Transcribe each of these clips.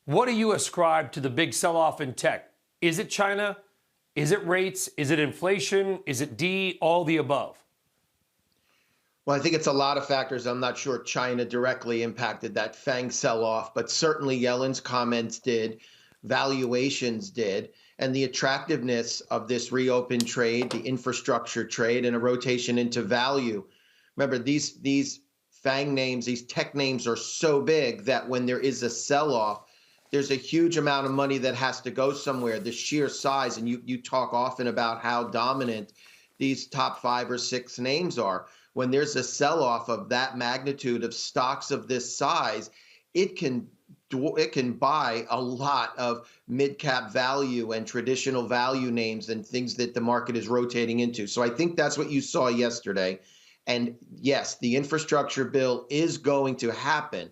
What do you ascribe to the big sell-off in tech? Is it China? Is it rates? Is it inflation? Is it D? All the above? Well, I think it's a lot of factors. I'm not sure China directly impacted that FANG sell-off, but certainly Yellen's comments did, valuations did, and the attractiveness of this reopened trade, the infrastructure trade, and a rotation into value. Remember, these FANG names, these tech names are so big that when there is a sell-off, there's a huge amount of money that has to go somewhere, the sheer size. And you talk often about how dominant these top 5 or 6 names are. When there's a sell-off of that magnitude of stocks of this size, it can buy a lot of mid-cap value and traditional value names and things that the market is rotating into. So I think that's what you saw yesterday. And yes, the infrastructure bill is going to happen.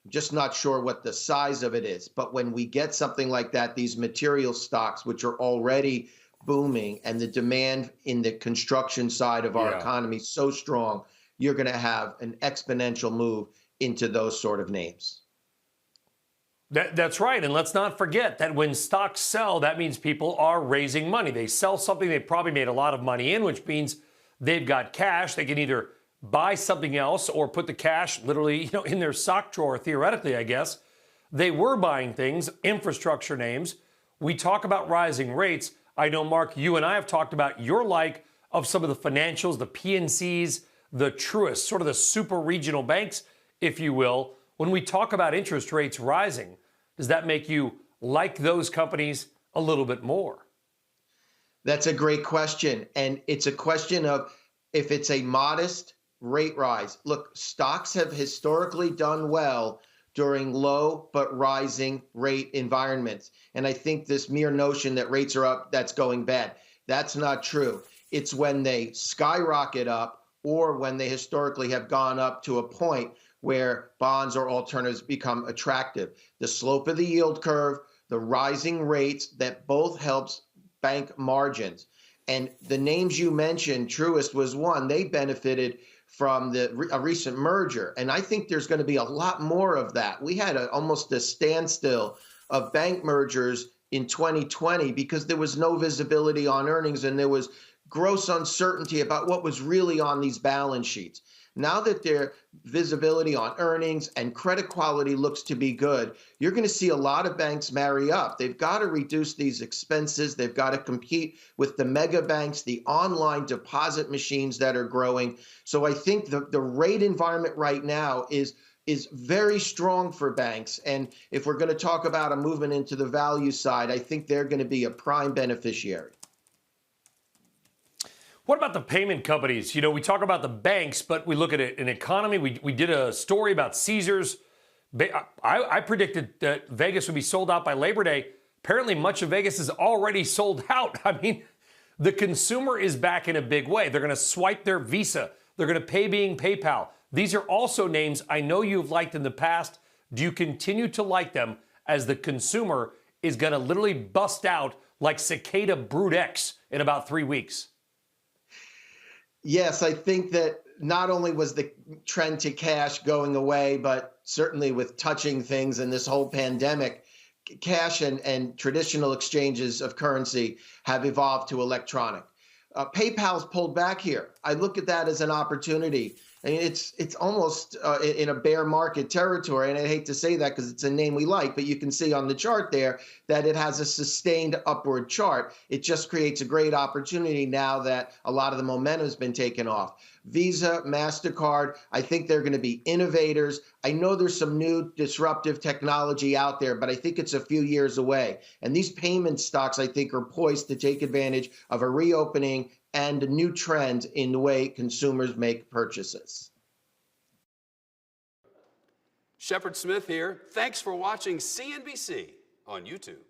Just not sure what the size of it is. But when we get something like that, these material stocks, which are already booming, and the demand in the construction side of our economy so strong, you're going to have an exponential move into those sort of names. That's right. And let's not forget that when stocks sell, that means people are raising money. They sell something they probably made a lot of money in, which means they've got cash. They can either buy something else or put the cash literally, in their sock drawer, theoretically, I guess. They were buying things, infrastructure names. We talk about rising rates. I know, Mark, you and I have talked about your like of some of the financials, the PNCs, the Truists, sort of the super regional banks, if you will. When we talk about interest rates rising, does that make you like those companies a little bit more? That's a great question. And it's a question of if it's a modest rate rise. Look, stocks have historically done well during low but rising rate environments. And I think this mere notion that rates are up, that's going bad. That's not true. It's when they skyrocket up or when they historically have gone up to a point where bonds or alternatives become attractive. The slope of the yield curve, the rising rates, that both helps bank margins. And the names you mentioned, Truist was one, they benefited from a recent merger. And I think there's going to be a lot more of that. We had almost a standstill of bank mergers in 2020 because there was no visibility on earnings and there was gross uncertainty about what was really on these balance sheets. Now that their visibility on earnings and credit quality looks to be good, you're going to see a lot of banks marry up. They've got to reduce these expenses. They've got to compete with the mega banks, the online deposit machines that are growing. So I think the rate environment right now is very strong for banks. And if we're going to talk about a movement into the value side, I think they're going to be a prime beneficiary. What about the payment companies? We talk about the banks, but we look at an economy. We did a story about Caesars. I predicted that Vegas would be sold out by Labor Day. Apparently, much of Vegas is already sold out. I mean, the consumer is back in a big way. They're going to swipe their Visa. They're going to pay being PayPal. These are also names I know you've liked in the past. Do you continue to like them as the consumer is going to literally bust out like Cicada Brood X in about 3 weeks? Yes, I think that not only was the trend to cash going away, but certainly with touching things and this whole pandemic, cash and traditional exchanges of currency have evolved to electronic. PayPal's pulled back here. I look at that as an opportunity. I mean, it's almost in a bear market territory, and I hate to say that because it's a name we like, but you can see on the chart there that it has a sustained upward chart. It just creates a great opportunity now that a lot of the momentum has been taken off. Visa, MasterCard, I think they're going to be innovators. I know there's some new disruptive technology out there, but I think it's a few years away. And these payment stocks, I think, are poised to take advantage of a reopening and a new trend in the way consumers make purchases. Shepard Smith here. Thanks for watching CNBC on YouTube.